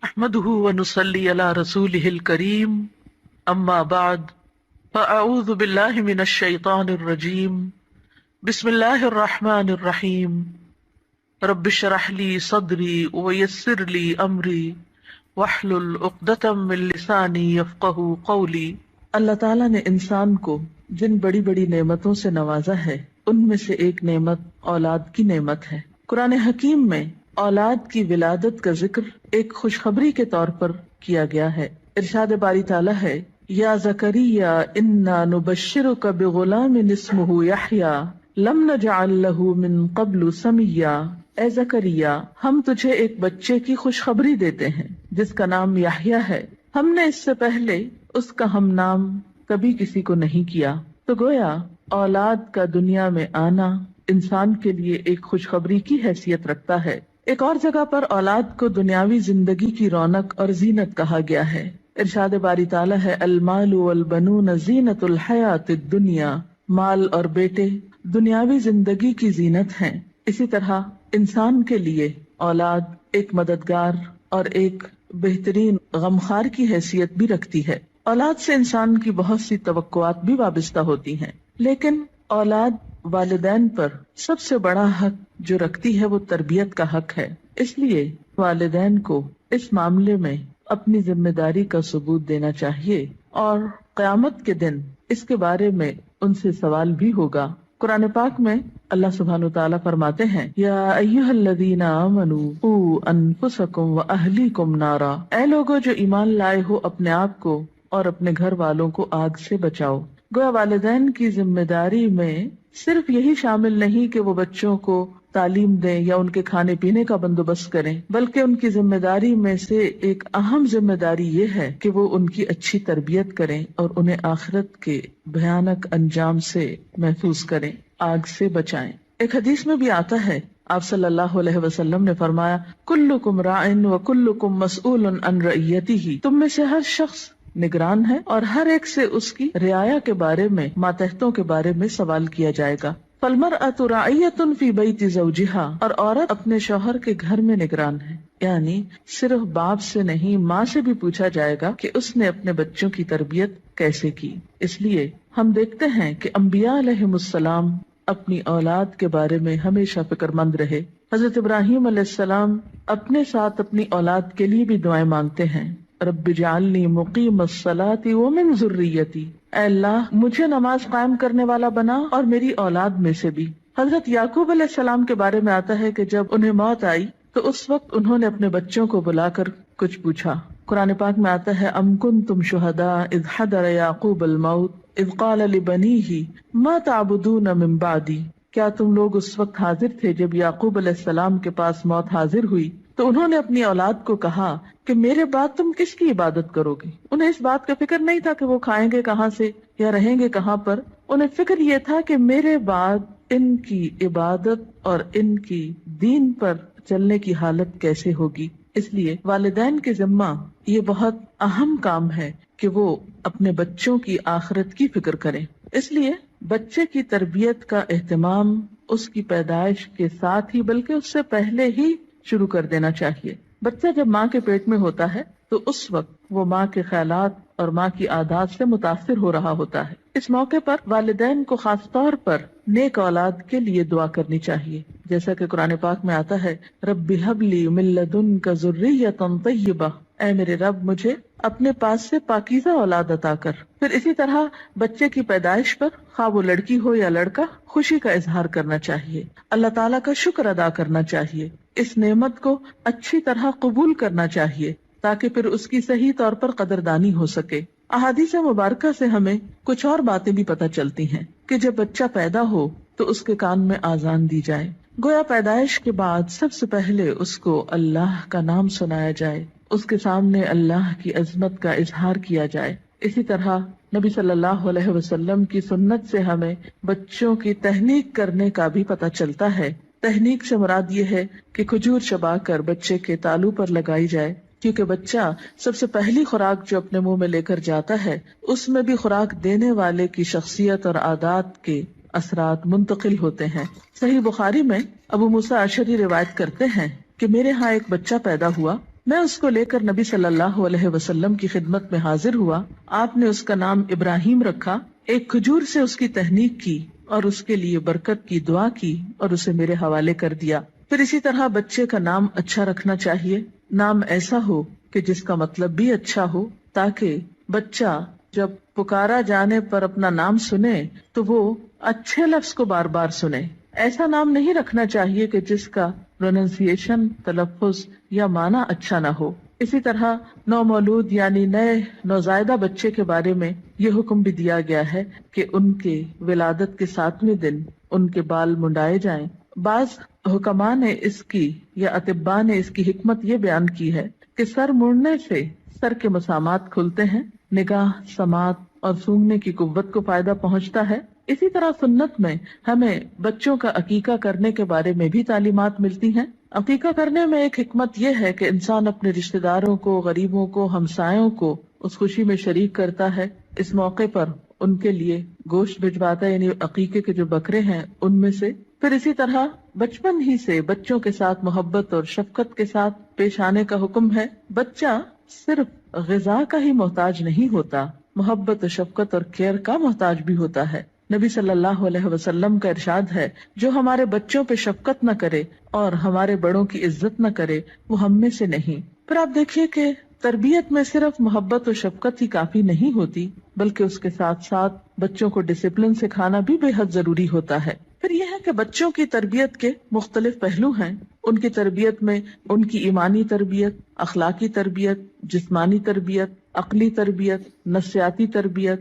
احمده ونصلي على رسوله الكريم اما بعد فاعوذ بالله من الشيطان الرجيم بسم الله الرحمن الرحيم رب اشرح لي صدري ويسر لي امري واحلل عقدة من لساني يفقهوا قولي۔ اللہ تعالیٰ نے انسان کو جن بڑی بڑی نعمتوں سے نوازا ہے ان میں سے ایک نعمت اولاد کی نعمت ہے۔ قرآن حکیم میں اولاد کی ولادت کا ذکر ایک خوشخبری کے طور پر کیا گیا ہے۔ ارشاد باری تعالیٰ ہے، یا زکریا انا نبشرک بغلام اسمہ یحییٰ لم نجعل لہ من قبل سمیا۔ اے زکریا، ہم تجھے ایک بچے کی خوشخبری دیتے ہیں جس کا نام یحییٰ ہے، ہم نے اس سے پہلے اس کا ہم نام کبھی کسی کو نہیں کیا۔ تو گویا اولاد کا دنیا میں آنا انسان کے لیے ایک خوشخبری کی حیثیت رکھتا ہے۔ ایک اور جگہ پر اولاد کو دنیاوی زندگی کی رونق اور زینت کہا گیا ہے۔ ارشاد باری تعالیٰ ہے، المال والبنون زینت الحیات الدنیا، مال اور بیٹے دنیاوی زندگی کی زینت ہیں۔ اسی طرح انسان کے لیے اولاد ایک مددگار اور ایک بہترین غمخار کی حیثیت بھی رکھتی ہے۔ اولاد سے انسان کی بہت سی توقعات بھی وابستہ ہوتی ہیں، لیکن اولاد والدین پر سب سے بڑا حق جو رکھتی ہے وہ تربیت کا حق ہے۔ اس لیے والدین کو اس معاملے میں اپنی ذمہ داری کا ثبوت دینا چاہیے، اور قیامت کے دن اس کے بارے میں ان سے سوال بھی ہوگا۔ قرآن پاک میں اللہ سبحانہ وتعالیٰ فرماتے ہیں، یا ایھا الذین آمنوا قوا انفسکم واہلیکم نارا، اے لوگو جو ایمان لائے ہو اپنے آپ کو اور اپنے گھر والوں کو آگ سے بچاؤ۔ گویا والدین کی ذمہ داری میں صرف یہی شامل نہیں کہ وہ بچوں کو تعلیم دیں یا ان کے کھانے پینے کا بندوبست کریں، بلکہ ان کی ذمہ داری میں سے ایک اہم ذمہ داری یہ ہے کہ وہ ان کی اچھی تربیت کریں اور انہیں آخرت کے بھیانک انجام سے محفوظ کریں، آگ سے بچائیں۔ ایک حدیث میں بھی آتا ہے، آپ صلی اللہ علیہ وسلم نے فرمایا، کلکم راع وکلکم مسئول عن رعیتہ، تم میں سے ہر شخص نگران ہے اور ہر ایک سے اس کی رعایا کے بارے میں، ماتحتوں کے بارے میں سوال کیا جائے گا۔ فالمرأة راعیۃ فی بیت زوجہا، اور عورت اپنے شوہر کے گھر میں نگران ہے، یعنی صرف باپ سے نہیں، ماں سے بھی پوچھا جائے گا کہ اس نے اپنے بچوں کی تربیت کیسے کی۔ اس لیے ہم دیکھتے ہیں کہ انبیاء علیہم السلام اپنی اولاد کے بارے میں ہمیشہ فکر مند رہے۔ حضرت ابراہیم علیہ السلام اپنے ساتھ اپنی اولاد کے لیے بھی دعائیں مانگتے ہیں، رب اجعلنی مقیم الصلاۃ ومن ذریتی، اے اللہ مجھے نماز قائم کرنے والا بنا اور میری اولاد میں سے بھی۔ حضرت یعقوب علیہ السلام کے بارے میں آتا ہے کہ جب انہیں موت آئی تو اس وقت انہوں نے اپنے بچوں کو بلا کر کچھ پوچھا۔ قرآن پاک میں آتا ہے، ام کنتم شہداء اذ حضر یعقوب الموت اذ قال لبنیہ ما تعبدون من بعدی، کیا تم لوگ اس وقت حاضر تھے جب یعقوب علیہ السلام کے پاس موت حاضر ہوئی تو انہوں نے اپنی اولاد کو کہا کہ میرے بعد تم کس کی عبادت کرو گے؟ انہیں اس بات کا فکر نہیں تھا کہ وہ کھائیں گے کہاں سے یا رہیں گے کہاں پر، انہیں فکر یہ تھا کہ میرے بعد ان کی عبادت اور ان کی دین پر چلنے کی حالت کیسے ہوگی۔ اس لیے والدین کے ذمہ یہ بہت اہم کام ہے کہ وہ اپنے بچوں کی آخرت کی فکر کریں۔ اس لیے بچے کی تربیت کا اہتمام اس کی پیدائش کے ساتھ ہی بلکہ اس سے پہلے ہی شروع کر دینا چاہیے۔ بچہ جب ماں کے پیٹ میں ہوتا ہے تو اس وقت وہ ماں کے خیالات اور ماں کی عادات سے متاثر ہو رہا ہوتا ہے۔ اس موقع پر والدین کو خاص طور پر نیک اولاد کے لیے دعا کرنی چاہیے، جیسا کہ قرآن پاک میں آتا ہے، رب ہب لی من لدنک ذریۃ طیبہ، اے میرے رب مجھے اپنے پاس سے پاکیزہ اولاد عطا کر۔ پھر اسی طرح بچے کی پیدائش پر خواہ وہ لڑکی ہو یا لڑکا خوشی کا اظہار کرنا چاہیے، اللہ تعالیٰ کا شکر ادا کرنا چاہیے، اس نعمت کو اچھی طرح قبول کرنا چاہیے تاکہ پھر اس کی صحیح طور پر قدردانی ہو سکے۔ احادیث مبارکہ سے ہمیں کچھ اور باتیں بھی پتہ چلتی ہیں کہ جب بچہ پیدا ہو تو اس کے کان میں آذان دی جائے، گویا پیدائش کے بعد سب سے پہلے اس کو اللہ کا نام سنایا جائے، اس کے سامنے اللہ کی عظمت کا اظہار کیا جائے۔ اسی طرح نبی صلی اللہ علیہ وسلم کی سنت سے ہمیں بچوں کی تہنیک کرنے کا بھی پتہ چلتا ہے۔ تہنیک سے مراد یہ ہے کہ کھجور چبا کر بچے کے تالو پر لگائی جائے، کیونکہ بچہ سب سے پہلی خوراک جو اپنے منہ میں لے کر جاتا ہے اس میں بھی خوراک دینے والے کی شخصیت اور عادات کے اثرات منتقل ہوتے ہیں۔ صحیح بخاری میں ابو موسیٰ اشعری روایت کرتے ہیں کہ میرے ہاں ایک بچہ پیدا ہوا، میں اس کو لے کر نبی صلی اللہ علیہ وسلم کی خدمت میں حاضر ہوا. آپ نے اس کا نام ابراہیم رکھا. ایک کھجور سے اس کی تہنیک کی اور اس کے لیے برکت کی دعا کی اور اسے میرے حوالے کر دیا. پھر اسی طرح بچے کا نام اچھا رکھنا چاہیے. نام ایسا ہو کہ جس کا مطلب بھی اچھا ہو، تاکہ بچہ جب پکارا جانے پر اپنا نام سنے تو وہ اچھے لفظ کو بار بار سنے. ایسا نام نہیں رکھنا چاہیے کہ جس کا پروننسیشن، تلفظ یا معنی اچھا نہ ہو. اسی طرح نومولود یعنی نئے نوزائیدہ بچے کے بارے میں یہ حکم بھی دیا گیا ہے کہ ان کے ولادت کے 7ویں دن ان کے بال منڈائے جائیں. بعض حکماء نے اس کی یا اطباء نے اس کی حکمت یہ بیان کی ہے کہ سر مڑنے سے سر کے مسامات کھلتے ہیں، نگاہ، سماعت اور سونگنے کی قوت کو فائدہ پہنچتا ہے. اسی طرح سنت میں ہمیں بچوں کا عقیقہ کرنے کے بارے میں بھی تعلیمات ملتی ہیں. عقیقہ کرنے میں ایک حکمت یہ ہے کہ انسان اپنے رشتہ داروں کو، غریبوں کو، ہمسایوں کو اس خوشی میں شریک کرتا ہے. اس موقع پر ان کے لیے گوشت بھجواتا ہے، یعنی عقیقے کے جو بکرے ہیں ان میں سے. پھر اسی طرح بچپن ہی سے بچوں کے ساتھ محبت اور شفقت کے ساتھ پیش آنے کا حکم ہے. بچہ صرف غذا کا ہی محتاج نہیں ہوتا، محبت و شفقت اور کیئر کا محتاج بھی ہوتا ہے. نبی صلی اللہ علیہ وسلم کا ارشاد ہے، جو ہمارے بچوں پہ شفقت نہ کرے اور ہمارے بڑوں کی عزت نہ کرے وہ ہم میں سے نہیں. پھر آپ دیکھیے کہ تربیت میں صرف محبت و شفقت ہی کافی نہیں ہوتی، بلکہ اس کے ساتھ ساتھ بچوں کو ڈسپلن سکھانا بھی بے حد ضروری ہوتا ہے. پھر یہ ہے کہ بچوں کی تربیت کے مختلف پہلو ہیں. ان کی تربیت میں ان کی ایمانی تربیت، اخلاقی تربیت، جسمانی تربیت، عقلی تربیت، نفسیاتی تربیت،